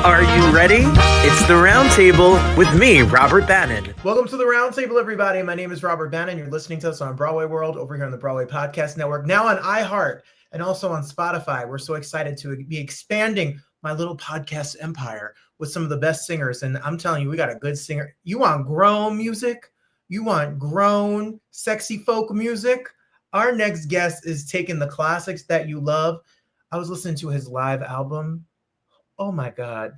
Are you ready? It's the Roundtable with me, Robert Bannon. Welcome to the Roundtable, everybody. My name is Robert Bannon. You're listening to us on Broadway World over here on the Broadway Podcast Network, now on iHeart and also on Spotify. We're so excited to be expanding my little podcast empire with some of the best singers. And I'm telling you, we got a good singer. You want grown music? You want grown, sexy folk music? Our next guest is taking the classics that you love. I was listening to his live album. Oh my God.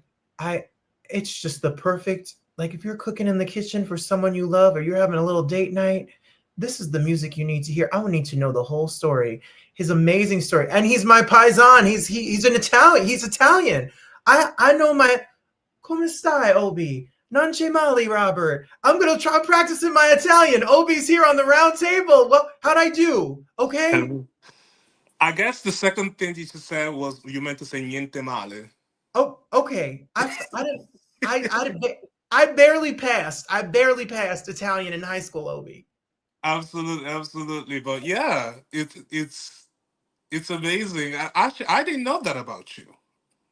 It's just the perfect, like if you're cooking in the kitchen for someone you love or you're having a little date night, this is the music you need to hear. I would need to know the whole story, his amazing story. And he's my paisan. He's an Italian. He's Italian. I know my come stai, Obii? Non c'è male, Robert. I'm gonna try practicing my Italian. Obi's here on the round table. Well, how'd I do? Okay. I guess the second thing you said was you meant to say niente male. Oh, okay. I didn't. I barely passed. I barely passed Italian in high school, Obii. Absolutely. But yeah, it's amazing. I didn't know that about you.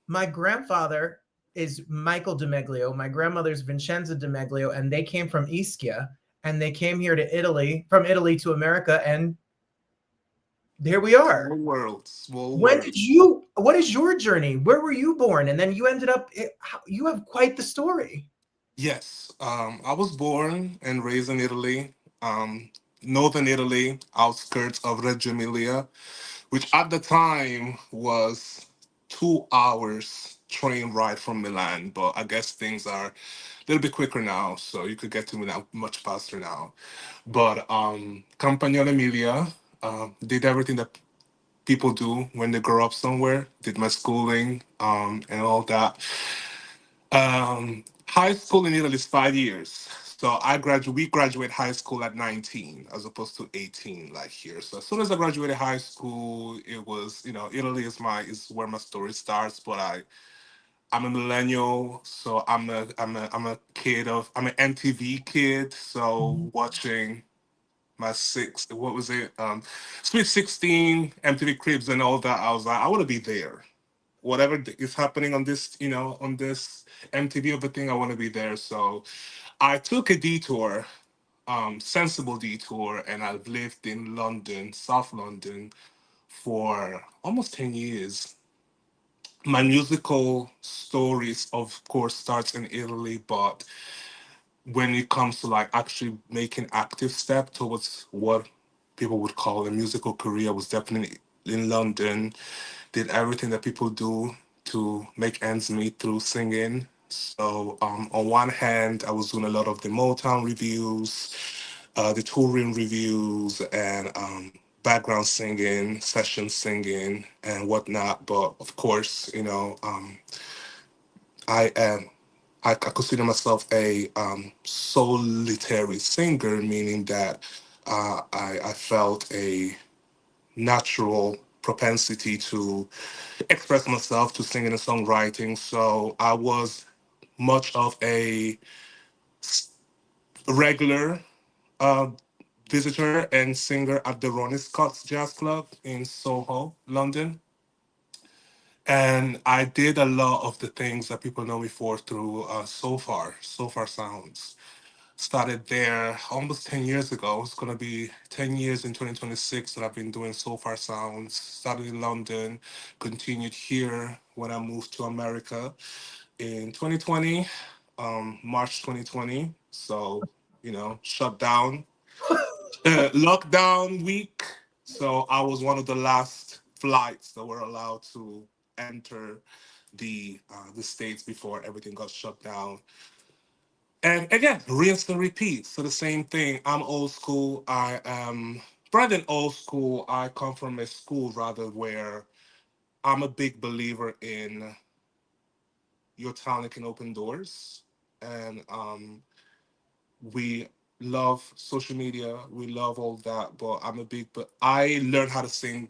My grandfather is Michael DeMeglio. My grandmother's Vincenza DeMeglio, and they came from Ischia, and they came here to Italy, from Italy to America, and there we are. Small When world. did you? What is your journey? Where were you born? And then you ended up. You have quite the story. Yes, I was born and raised in Italy, northern Italy, outskirts of Reggio Emilia, which at the time was 2 hours train ride from Milan. But I guess things are a little bit quicker now, so you could get to Milan much faster now. But Campagnolo Emilia, did everything that people do when they grow up somewhere. Did my schooling and all that. High school in Italy is 5 years. So we graduate high school at 19 as opposed to 18 like here. So as soon as I graduated high school, it was, Italy is where my story starts, but I'm a millennial, so I'm an MTV kid, so watching my what was it? Sweet 16, MTV Cribs and all that. I was like, I want to be there. Whatever is happening on this, on this MTV of a thing, I want to be there. So I took a detour, sensible detour, and I've lived in London, South London, for almost 10 years. My musical stories, of course, starts in Italy, but when it comes to like actually making active step towards what people would call a musical career, was definitely in London. Did everything that people do to make ends meet through singing. So on one hand, I was doing a lot of the Motown reviews, the touring reviews, and background singing, session singing, and whatnot. But of course, I am. I consider myself a solitary singer, meaning that I felt a natural propensity to express myself, to singing and songwriting. So I was much of a regular uh, visitor and singer at the Ronnie Scott's Jazz Club in Soho, London. And I did a lot of the things that people know me for through So Far Sounds. Started there almost 10 years ago. It's going to be 10 years in 2026 that I've been doing So Far Sounds. Started in London, continued here when I moved to America in 2020, March 2020. So, shut down, lockdown week. So I was one of the last flights that were allowed to enter the states before everything got shut down. And again, rinse and repeat. So the same thing. I'm old school. I am rather than old school. I come from a school rather where I'm a big believer in your talent can open doors, and we love social media. We love all that, but but I learned how to sing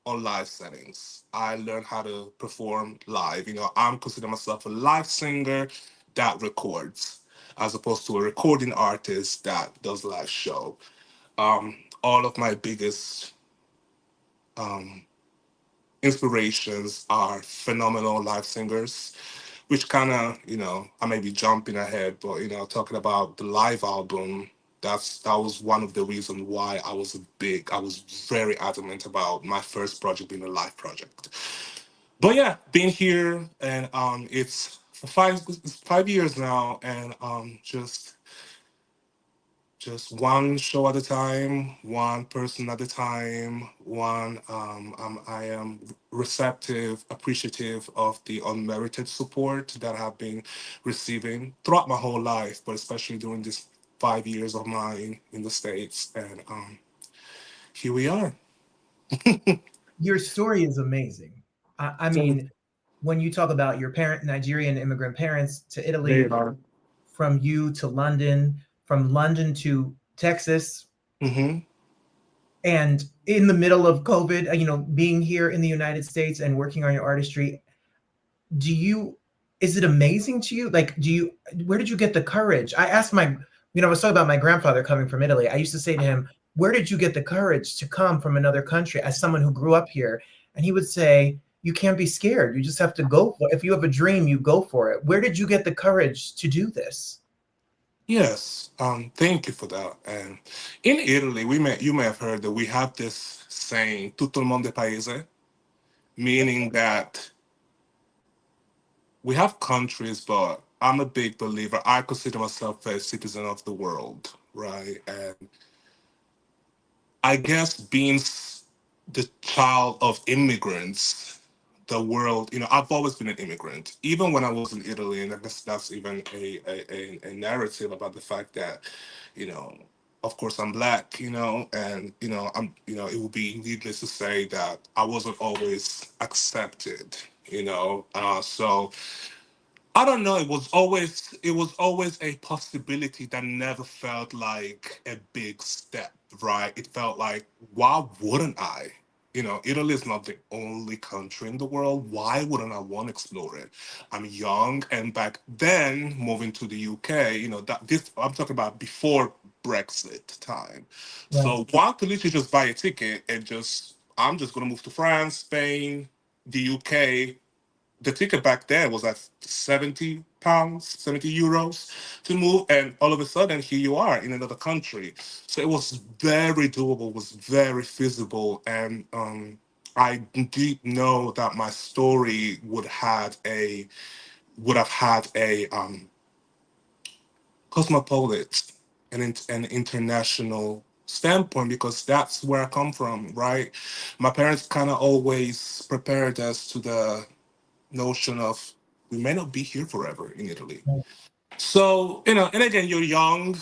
on live settings. I learned how to perform live. I'm considering myself a live singer that records, as opposed to a recording artist that does live show. All of my biggest um, inspirations are phenomenal live singers. which kind of, I may be jumping ahead, but talking about the live album, that was one of the reasons why I was very adamant about my first project being a live project. But yeah, being here, and it's for 5 years now, and just one show at a time, one person at a time, I am receptive, appreciative of the unmerited support that I've been receiving throughout my whole life, but especially during these 5 years of mine in the States. And here we are. Your story is amazing. I So mean, when you talk about your Nigerian immigrant parents to they Italy, are. from you to London, from London to Texas, Hmm. and in the middle of COVID, being here in the United States and working on your artistry, do you, is it amazing to you? Like, where did you get the courage? I asked I was talking about my grandfather coming from Italy. I used to say to him, where did you get the courage to come from another country as someone who grew up here? And he would say, you can't be scared. You just have to go for it. If you have a dream, you go for it. Where did you get the courage to do this? Yes, thank you for that. And in Italy, you may have heard that we have this saying, "Tutto il mondo è paese," meaning that we have countries, but I'm a big believer. I consider myself a citizen of the world, right? And I guess the child of immigrants, the world, I've always been an immigrant, even when I was in Italy, and I guess that's even a narrative about the fact that, you know, of course I'm black, and it would be needless to say that I wasn't always accepted, so I don't know. It was always a possibility that never felt like a big step, right? It felt like, why wouldn't I? Italy is not the only country in the world. Why wouldn't I want to explore it? I'm young, and back then, moving to the UK, that this I'm talking about before Brexit time. Right. So why could literally just buy a ticket and I'm just gonna move to France, Spain, the UK. The ticket back then was at £70, €70 to move, and all of a sudden here you are in another country. So it was very doable, was very feasible, and I did know that my story would have had a cosmopolitan and an international standpoint, because that's where I come from, right? My parents kind of always prepared us to the notion of we may not be here forever in Italy. So, and again, you're young,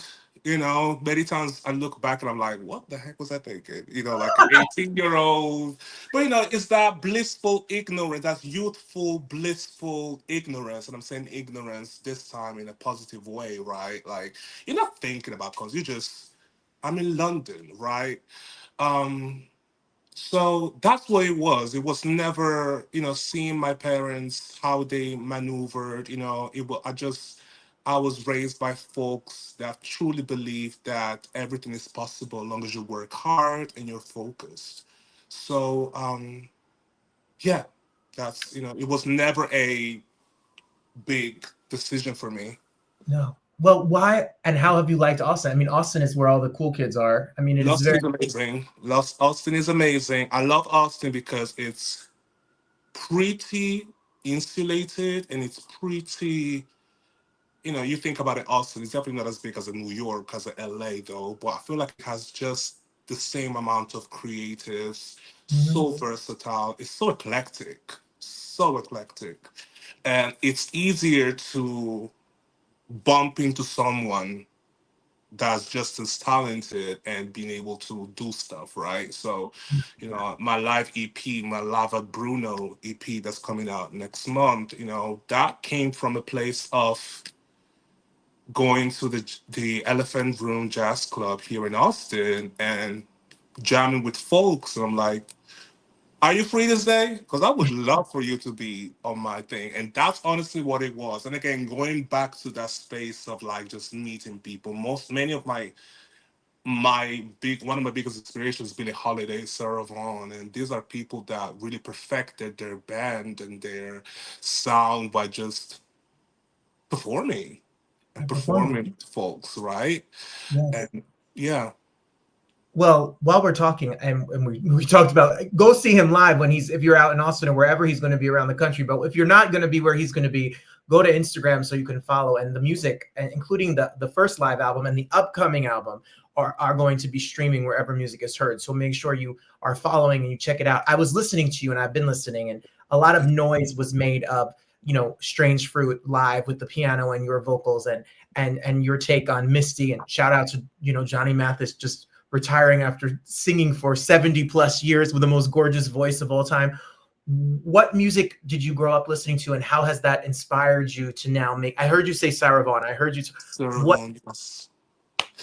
many times I look back and I'm like, what the heck was I thinking? Like an 18-year-old. But, it's that blissful ignorance, that youthful, blissful ignorance. And I'm saying ignorance this time in a positive way, right? Like, you're not thinking about cause I'm in London, right? Um, so that's what it was. It was never, seeing my parents how they maneuvered. I was raised by folks that truly believe that everything is possible as long as you work hard and you're focused. So yeah, it was never a big decision for me. No. Well, why and how have you liked Austin? I mean, Austin is where all the cool kids are. I mean, it is Austin very. is amazing. Austin is amazing. I love Austin because it's pretty insulated, and it's pretty, you think about it, Austin, it's definitely not as big as a New York, as a LA though, but I feel like it has just the same amount of creatives, Mhm. so versatile, it's so eclectic, and it's easier to bump into someone that's just as talented and being able to do stuff, right? So, my live EP, my Lava Bruno EP that's coming out next month, that came from a place of going to the Elephant Room Jazz Club here in Austin and jamming with folks. And I'm like, are you free this day? Because I would love for you to be on my thing. And that's honestly what it was. And again, going back to that space of like just meeting people. Many of one of my biggest inspirations, Billie Holiday, Sarah Vaughan, and these are people that really perfected their band and their sound by just performing and And performing. performing to folks, right? Yes. And yeah. Well, while we're talking, and we talked about go see him live when he's if you're out in Austin or wherever he's going to be around the country. But if you're not going to be where he's going to be, go to Instagram so you can follow. And the music, including the first live album and the upcoming album, are going to be streaming wherever music is heard. So make sure you are following and you check it out. I was listening to you, and I've been listening, and a lot of noise was made of Strange Fruit live with the piano and your vocals and your take on Misty. And shout out to Johnny Mathis just retiring after singing for 70 plus years with the most gorgeous voice of all time. What music did you grow up listening to, and how has that inspired you to now make? I heard you say Sarah Vaughan. I heard you. What? Yes.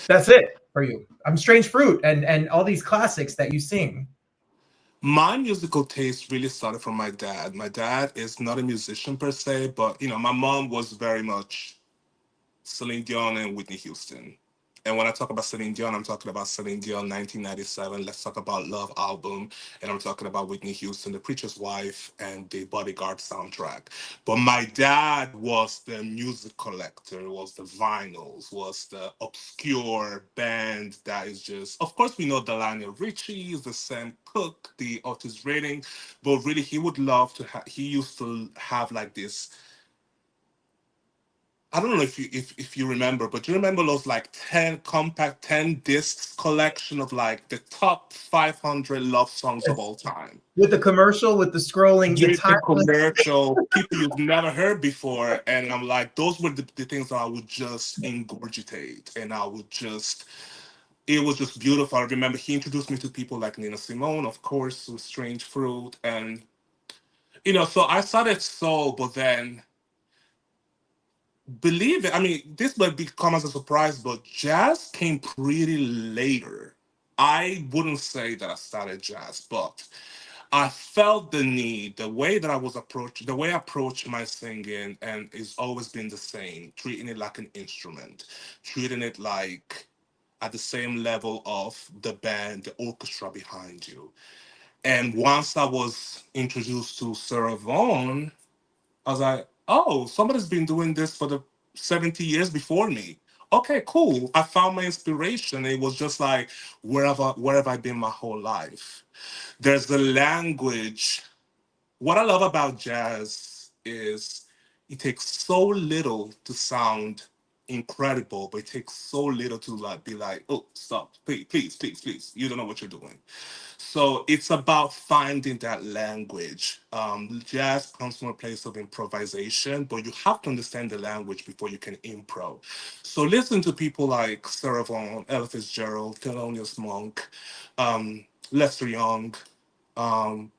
That's it for you. I'm Strange Fruit and all these classics that you sing. My musical taste really started from my dad. My dad is not a musician per se, but my mom was very much Celine Dion and Whitney Houston. And when I talk about Celine Dion, I'm talking about Celine Dion 1997, Let's Talk About Love album. And I'm talking about Whitney Houston, The Preacher's Wife, and the Bodyguard soundtrack. But my dad was the music collector, was the vinyls, was the obscure band that is just, of course, we know the Lionel Richie's, the Sam Cooke, the Otis Redding, but really he would love to he used to have like this. I don't know if you remember, but do you remember those like 10 compact 10 discs collection of like the top 500 love songs of Yes. all time? With the commercial, with the scrolling, the With the timeless. commercial, people you've never heard before, and I'm like, those were the things that I would just ingurgitate, and I would just. It was just beautiful. I remember he introduced me to people like Nina Simone, of course, with Strange Fruit, and so I started soul, but then believe it. I mean, this might come as a surprise, but jazz came pretty later. I wouldn't say that I started jazz, but I felt the need, the way that I was approached, the way I approach my singing, and it's always been the same, treating it like an instrument, treating it like at the same level of the band, the orchestra behind you. And once I was introduced to Sarah Vaughan, I was like, oh, somebody's been doing this for the 70 years before me. Okay, cool. I found my inspiration. It was just like, where have I been my whole life? There's the language. What I love about jazz is it takes so little to sound incredible, but it takes so little to like be like, oh, stop, please, please, please, please. You don't know what you're doing. So it's about finding that language. Jazz comes from a place of improvisation, but you have to understand the language before you can improv. So listen to people like Sarah Vaughan, Ella Fitzgerald, Thelonious Monk, Lester Young. Um,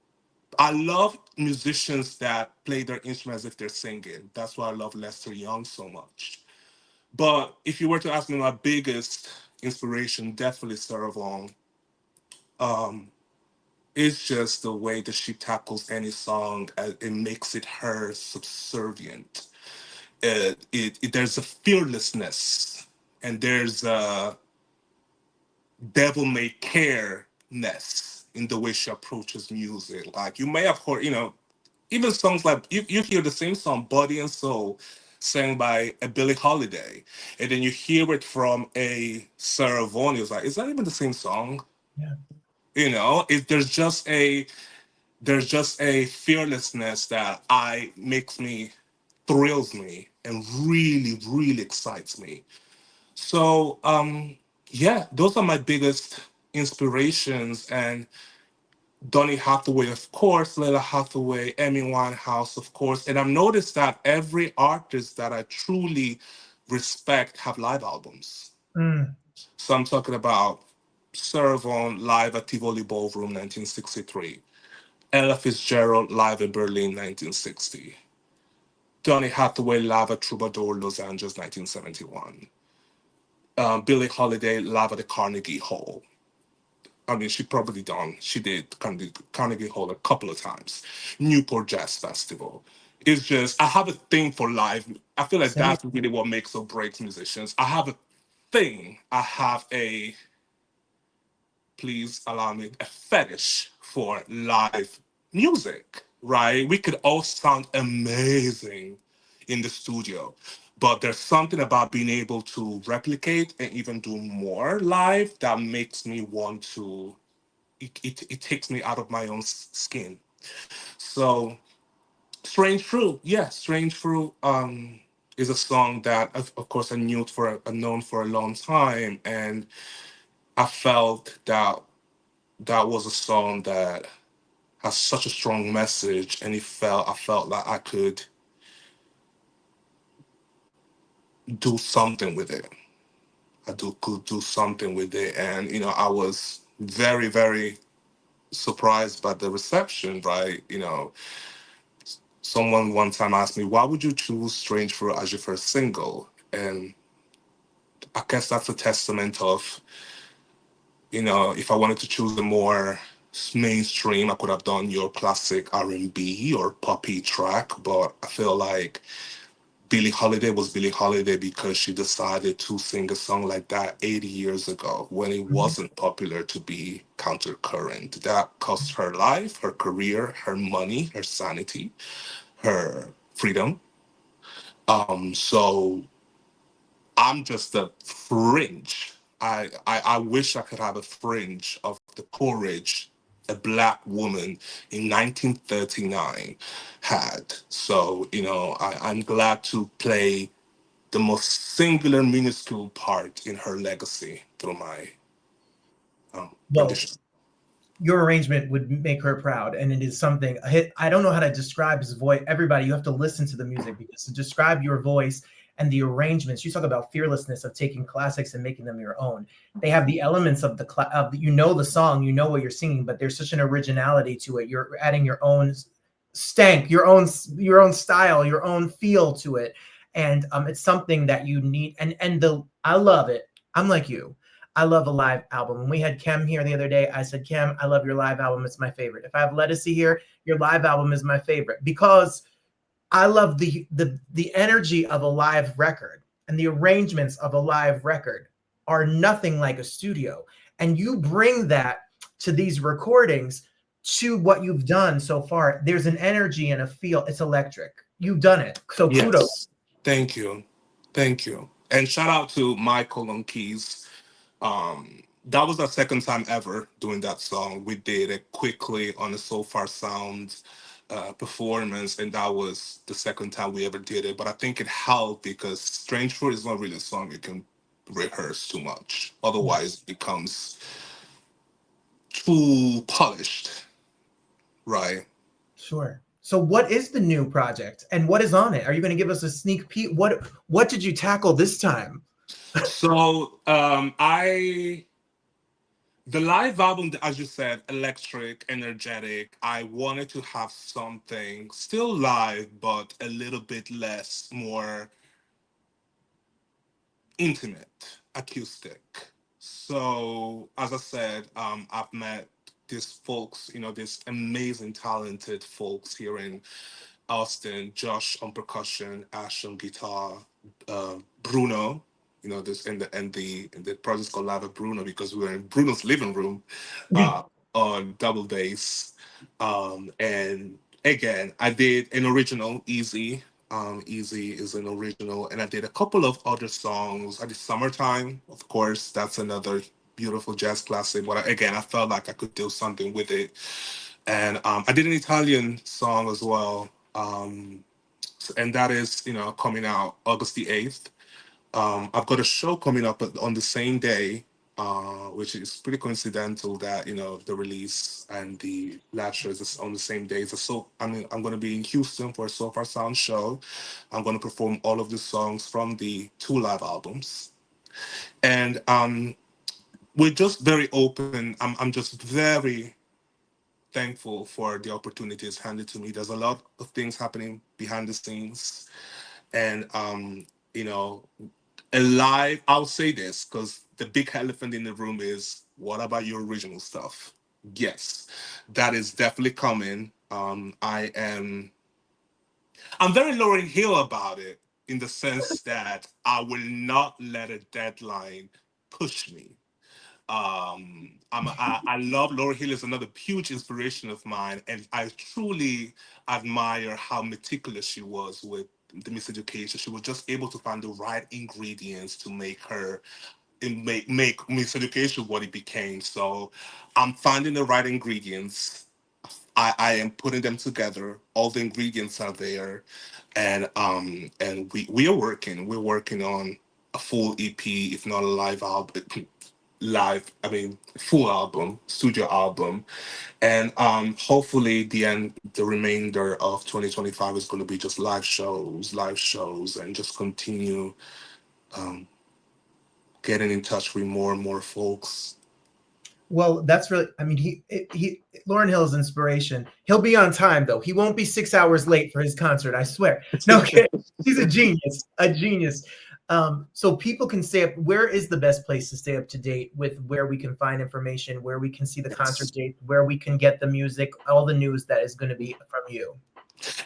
I love musicians that play their instruments as if they're singing. That's why I love Lester Young so much. But if you were to ask me my biggest inspiration, definitely Sarah Vaughan. Um, it's just the way that she tackles any song. It makes it her subservient. There's a fearlessness, and there's a devil may care ness in the way she approaches music. Like you may have heard, even songs like you hear the same song, Body and Soul, sang by a Billie Holiday, and then you hear it from a Sarah Vaughan. It's like, is that even the same song? Yeah. There's just a fearlessness that I makes me thrills me and really really excites me. So yeah, those are my biggest inspirations. And Donny Hathaway, of course, Layla Hathaway, Amy Winehouse, of course. And I've noticed that every artist that I truly respect have live albums. Mm. So I'm talking about Sarah Vaughan live at Tivoli Ballroom 1963. Ella Fitzgerald live in Berlin 1960. Donny Hathaway live at Troubadour Los Angeles 1971. Billie Holiday live at the Carnegie Hall. I mean, she probably done. She did Carnegie Hall a couple of times. Newport Jazz Festival. It's just I have a thing for live. I feel like Same. that's really what makes or breaks musicians. I have a thing. I have a please allow me a fetish for live music. Right? We could all sound amazing in the studio, But there's something about being able to replicate and even do more live that makes me want to. It takes me out of my own skin. So Strange Fruit, yeah, Strange Fruit is a song that, of course, I known for a long time, and I felt that that was a song that has such a strong message, and I felt like I do something with it. Could do something with it, and I was very, very surprised by the reception. Right, someone one time asked me, "Why would you choose Strange Fruit as your first single?" And I guess that's a testament of, if I wanted to choose a more mainstream, I could have done your classic R&B or poppy track, but I feel like Billie Holiday was Billie Holiday because she decided to sing a song like that 80 years ago when it Mhm. wasn't popular to be countercurrent. That cost her life, her career, her money, her sanity, her freedom. So I'm just a fringe. I wish I could have a fringe of the courage a black woman in 1939 had. So, I'm glad to play the most singular, minuscule part in her legacy through my Well, rendition. your arrangement would make her proud, and it is something. I don't know how to describe his voice. Everybody, you have to listen to the music, because to describe your voice and the arrangements, you talk about fearlessness of taking classics and making them your own. They have the elements of the song, you know what you're singing, but there's such an originality to it. You're adding your own stank, your own style, your own feel to it, and it's something that you need. And I love it. I'm like you. I love a live album. When we had Kem here the other day, I said, Kem, I love your live album. It's my favorite. If I have Lettucey here, your live album is my favorite, because I love the energy of a live record, and the arrangements of a live record are nothing like a studio. And you bring that to these recordings, to what you've done so far. There's an energy and a feel. It's electric. You've done it. So kudos. Yes. Thank you. Thank you. And shout out to Michael on keys. That was our second time ever doing that song. We did it quickly on the So Far Sound performance, and that was the second time we ever did it. But I think it helped because Strange Fruit is not really a song you can rehearse too much. Yeah, Otherwise, it becomes too polished, right? sure. So what is the new project, and what is on it? Are you going to give us a sneak peek? What did you tackle this time? So the live album, as you said, electric, energetic. I wanted to have something still live, but a little bit less, more intimate, acoustic. So, as I said, I've met these folks, these amazing, talented folks here in Austin, Josh on percussion, Ash on guitar, Bruno, this in the project called Lava Bruno because we were in Bruno's living room uh, on double bass. And again, I did an original, Easy. Easy is an original, and I did a couple of other songs. I did Summertime, of course. That's another beautiful jazz classic. But again, I felt like I could do something with it, and I did an Italian song as well, and that is coming out August the 8th. I've got a show coming up on the same day, which is pretty coincidental that the release and the live show is on the same day. So I'm going to be in Houston for a So Far Sound show. I'm going to perform all of the songs from the two live albums, and we're just very open. I'm just very thankful for the opportunities handed to me. There's a lot of things happening behind the scenes, and you know, alive. I'll say this because the big elephant in the room is what about your original stuff? Yes, that is definitely coming. I'm very Lauryn Hill about it in the sense that I will not let a deadline push me. I love Laura Hill is another huge inspiration of mine, and I truly admire how meticulous she was with the miseducation. She was just able to find the right ingredients to make her and make miseducation what it became. So I'm finding the right ingredients. I am putting them together. All the ingredients are there, and we are working. We're working on a full EP, if not a live album. Live, I mean, full album, studio album, and hopefully the remainder of 2025 is going to be just live shows, and just continue um, getting in touch with more and more folks. Well, that's really, I mean, he Lauren Hill's inspiration. He'll be on time though. He won't be 6 hours late for his concert, I swear. No kidding. He's a genius, a genius. So people can stay up. Where is the best place to stay up to date with where we can find information, where we can see the concert date, where we can get the music, all the news that is going to be from you?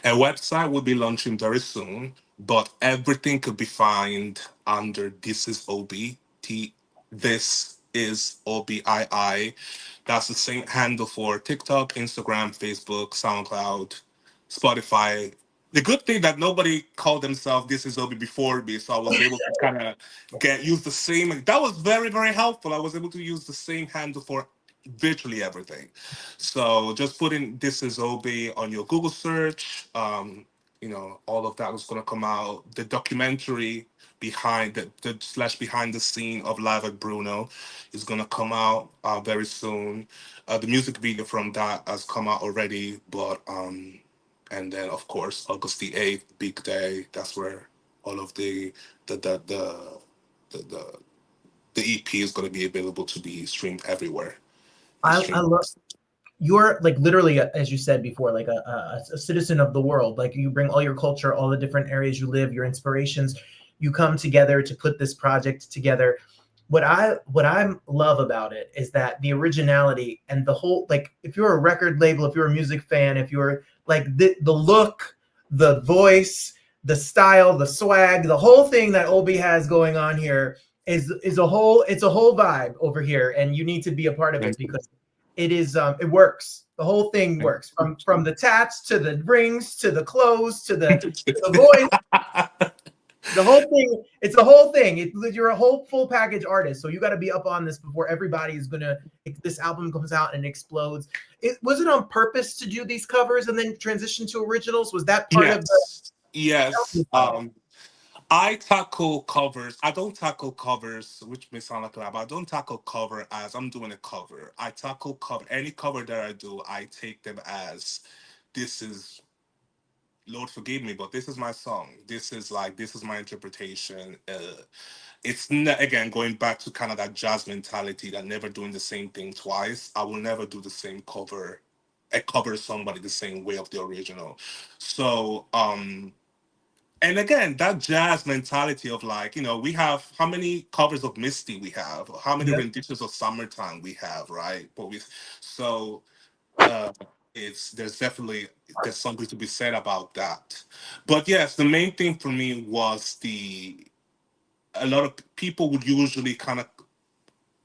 A website will be launching very soon, but everything could be found under This Is Obii. This is Obii. That's the same handle for TikTok, Instagram, Facebook, SoundCloud, Spotify. The good thing that nobody called themselves This Is Obii before me, so I was able to kind of use the same. That was very, very helpful. I was able to use the same handle for virtually everything. So just putting This Is Obii on your Google search, all of that was going to come out. The documentary behind the scene of Live at Bruno is going to come out very soon. The music video from that has come out already, but and then of course August the 8th, big day. That's where all of the the EP is going to be available to be streamed everywhere. I love you're like literally, as you said before, like a citizen of the world. Like you bring all your culture, all the different areas you live, your inspirations. You come together to put this project together. What I love about it is that the originality and the whole, like if you're a record label, if you're a music fan, if you're like the look, the voice, the style, the swag, the whole thing that Obii has going on here is a whole, it's a whole vibe over here, and you need to be a part of it because it is it works. The whole thing works from the tats to the rings to the clothes to the voice. The whole thing, it's the whole thing. You're a whole full package artist, so you got to be up on this before everybody is gonna. This album comes out and explodes. Was it on purpose to do these covers and then transition to originals? Was that part of the? Yes. I tackle covers. I don't tackle covers, which may sound like a lot, but I don't tackle cover as I'm doing a cover. I tackle cover. Any cover that I do, I take them as this is, Lord forgive me, but this is my song. This is my interpretation. It's again going back to kind of that jazz mentality, that never doing the same thing twice. I will never do the same cover. I cover somebody the same way of the original. So and again, that jazz mentality of like, we have how many covers of Misty we have, how many renditions of Summertime we have, right? So uh, there's something to be said about that. But yes, the main thing for me was a lot of people would usually kind of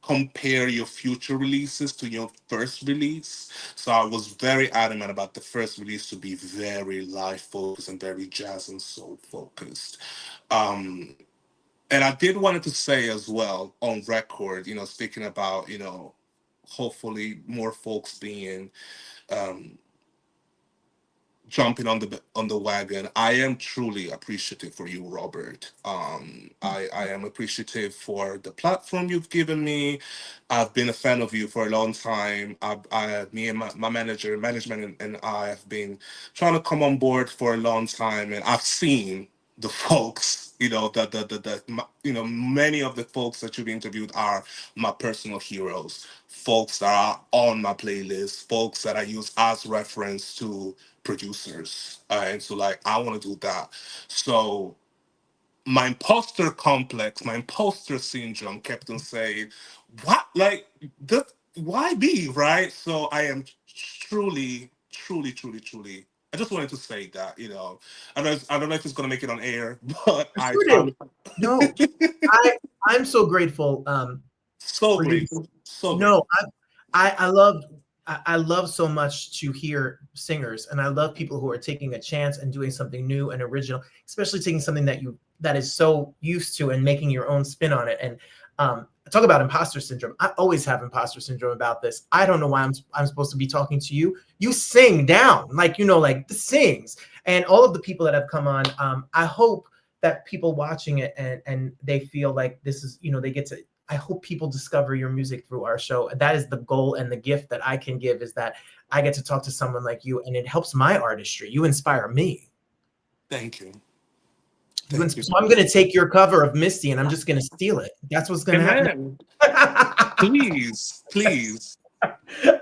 compare your future releases to your first release. So I was very adamant about the first release to be very live focused and very jazz and soul focused. Um, and I did wanted to say as well on record, speaking about, hopefully more folks being um, jumping on the wagon. I am truly appreciative for you, Robert. I am appreciative for the platform you've given me. I've been a fan of you for a long time. Me and my management and I have been trying to come on board for a long time, and I've seen the folks. Many of the folks that you've interviewed are my personal heroes. Folks that are on my playlist. Folks that I use as reference to producers, and so like I want to do that. So my imposter complex, my imposter syndrome kept on saying, what, like the why be right? So I am truly, truly, truly, truly, I just wanted to say that, I don't know if it's going to make it on air, but Sure did. No, I'm so grateful so for you. grateful, so No, grateful. I love I love so much to hear singers, and I love people who are taking a chance and doing something new and original, especially taking something that is so used to and making your own spin on it. And talk about imposter syndrome. I always have imposter syndrome about this. I don't know why I'm supposed to be talking to you. You sing down, like, like the sings, and all of the people that have come on. I hope that people watching it and they feel like this is, they get to. I hope people discover your music through our show. That is the goal, and the gift that I can give is that I get to talk to someone like you, and it helps my artistry. You inspire me. Thank you. So I'm going to take your cover of Misty, and I'm just going to steal it. That's what's going to happen. Please, please.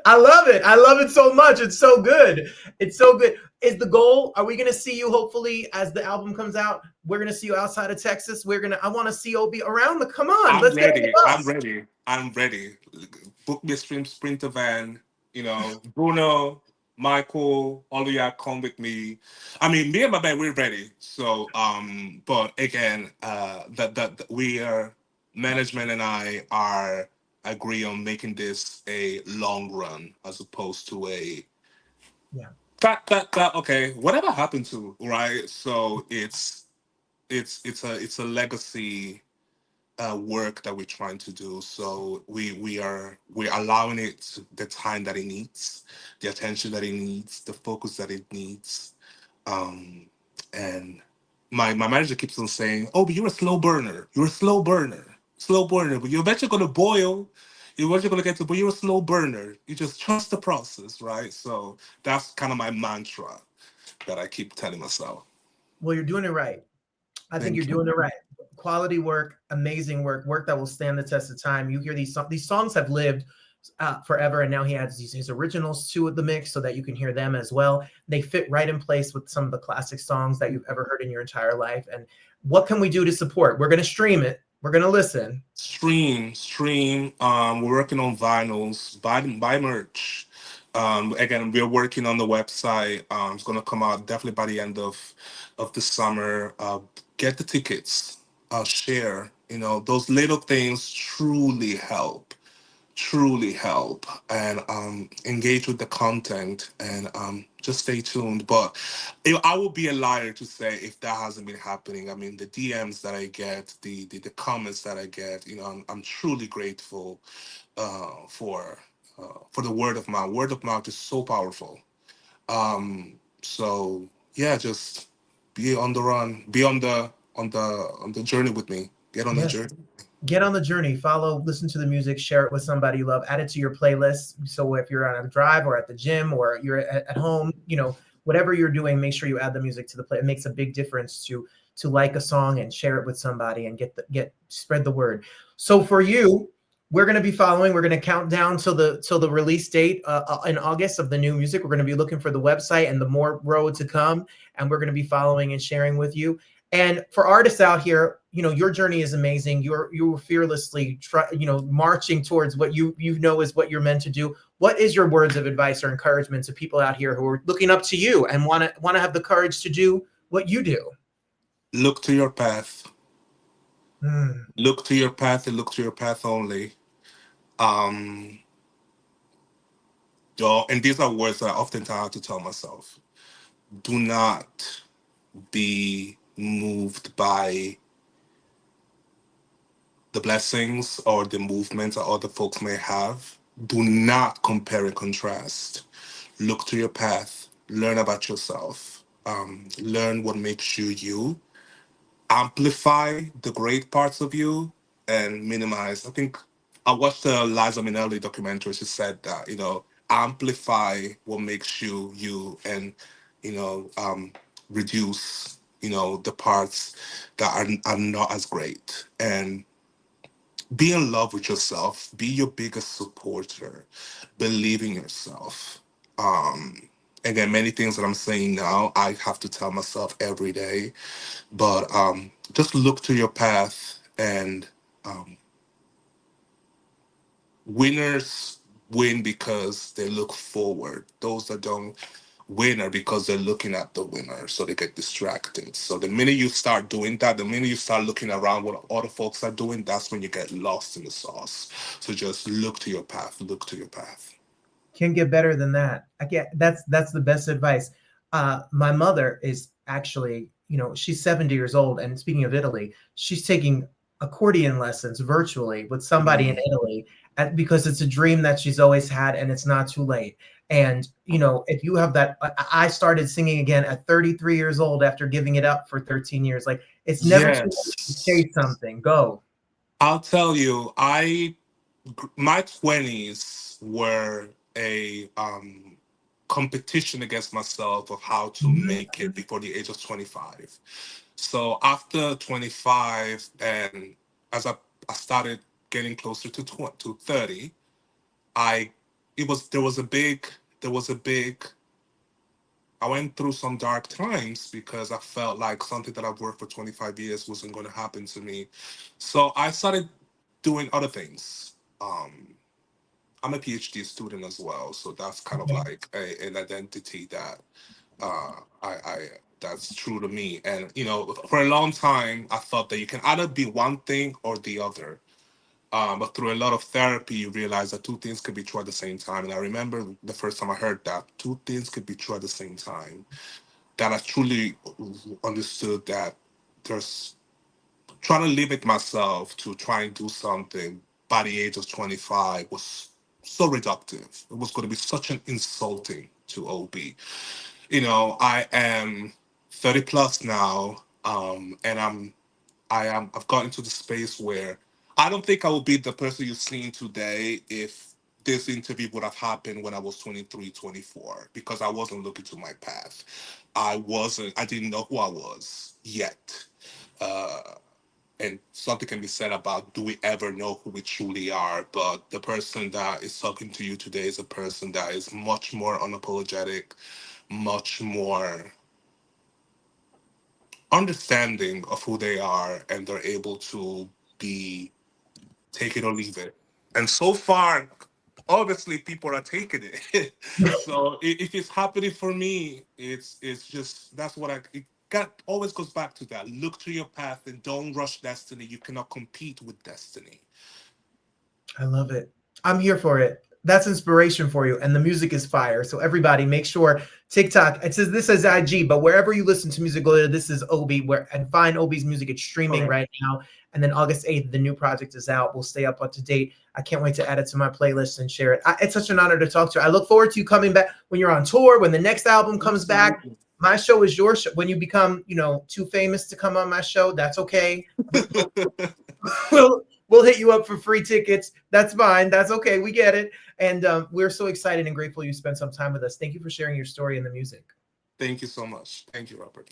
I love it. I love it so much. It's so good. It's so good. Is the goal? Are we going to see you hopefully as the album comes out? We're going to see you outside of Texas. I want to see Obii around the. Come on, let's ready. get I'm ready. I'm ready. Book me a Sprinter van. Bruno, Michael, all of y'all come with me. I mean, me and my band, we're ready. So, but again, that we are management and I are agree on making this a long run as opposed to a that okay, whatever happened to, right? So it's a legacy work that we're trying to do. So we're allowing it the time that it needs, the attention that it needs, the focus that it needs. And my manager keeps on saying, "Oh, but you're a slow burner. You're a slow burner. But you're eventually gonna boil. You're eventually gonna get to, but you're a slow burner. You just trust the process, right?" So that's kind of my mantra that I keep telling myself. Well, you're doing it right. I think you're Thank you. doing it right. Quality work, amazing work that will stand the test of time. You hear these songs have lived forever, and now he adds his originals to the mix so that you can hear them as well. They fit right in place with some of the classic songs that you've ever heard in your entire life. And what can we do to support? We're going to stream it. We're going to listen. Stream. We're working on vinyls. Buy merch. Again, we're working on the website. It's gonna come out definitely by the end of the summer. Get the tickets. Share. Those little things truly help, and engage with the content, and just stay tuned. But I would be a liar to say if that hasn't been happening. I mean, the DMs that I get, the comments that I get, I'm truly grateful for the word of mouth. Word of mouth is so powerful. So yeah, just be on the run, be on the journey with me. Get on the Yes. journey. Get on the journey, follow, listen to the music, share it with somebody you love, add it to your playlist. So if you're on a drive or at the gym or you're at home, whatever you're doing, make sure you add the music to the play. It makes a big difference to like a song and share it with somebody and spread the word. So for you, we're going to be following. We're going to count down till the release date in August of the new music. We're going to be looking for the website and the more road to come, and we're going to be following and sharing with you. And for artists out here, your journey is amazing. You're fearlessly marching towards what you know is what you're meant to do. What is your words of advice or encouragement to people out here who are looking up to you and want to have the courage to do what you do? Look to your path. Mm. Look to your path and look to your path only. Um, and these are words that I often have to tell myself. Do not be moved by the blessings or the movements that other folks may have. Do not compare and contrast. Look to your path. Learn about yourself. Learn what makes you you. Amplify the great parts of you and minimize. I think I watched the Liza Minnelli documentary. She said that, amplify what makes you you, and, reduce, the parts that are not as great. And be in love with yourself. Be your biggest supporter. Believe in yourself. Again, many things that I'm saying now, I have to tell myself every day. But just look to your path, and winners win because they look forward. Those that don't win are because they're looking at the winner, so they get distracted. So the minute you start doing that, the minute you start looking around what other folks are doing, that's when you get lost in the sauce. So just look to your path. Look to your path. Can't get better than that. I get that's the best advice. My mother is actually, she's 70 years old, and speaking of Italy, she's taking accordion lessons virtually with somebody in Mm. Italy, because it's a dream that she's always had, and it's not too late. And if you have that, I started singing again at 33 years old after giving it up for 13 years. Like, it's never too late to Yes. chase something. Go. I'll tell you, my 20s were a competition against myself of how to Mhm. make it before the age of 25. So after 25, and as I started getting closer to 30, I it was there was a big I went through some dark times because I felt like something that I've worked for 25 years wasn't going to happen to me. So I started doing other things. I'm a PhD student as well, so that's kind of Okay. like an identity that I that's true to me. And for a long time, I thought that you can either be one thing or the other. But through a lot of therapy, you realize that two things could be true at the same time. And I remember the first time I heard that two things could be true at the same time, that I truly understood that there's trying to limit myself to try and do something by the age of 25 was so reductive. It was going to be such an insulting to Obii. I am 30 plus now, and I've gotten to the space where I don't think I would be the person you're seeing today if this interview would have happened when I was 23, 24, because I wasn't looking to my path. I didn't know who I was yet. Uh, and something can be said about, do we ever know who we truly are? But the person that is talking to you today is a person that is much more unapologetic, much more understanding of who they are, and they're able to be take it or leave it. And so far, obviously, people are taking it. So if it's happening for me, it's just that's what it got. Always goes back to that. Look to your path and don't rush destiny. You cannot compete with destiny. I love it. I'm here for it. That's inspiration for you. And the music is fire. So everybody make sure TikTok, this says IG, but wherever you listen to music, go to This Is Obii, and find Obii's music. It's streaming Correct. right now. And then August 8th, the new project is out. We'll stay up to date. I can't wait to add it to my playlist and share it. It's such an honor to talk to you. I look forward to you coming back when you're on tour, when the next album comes back. Absolutely. My show is your show. When you become, too famous to come on my show, that's okay. We'll hit you up for free tickets. That's fine. That's okay. We get it. And we're so excited and grateful you spent some time with us. Thank you for sharing your story and the music. Thank you so much. Thank you, Robert.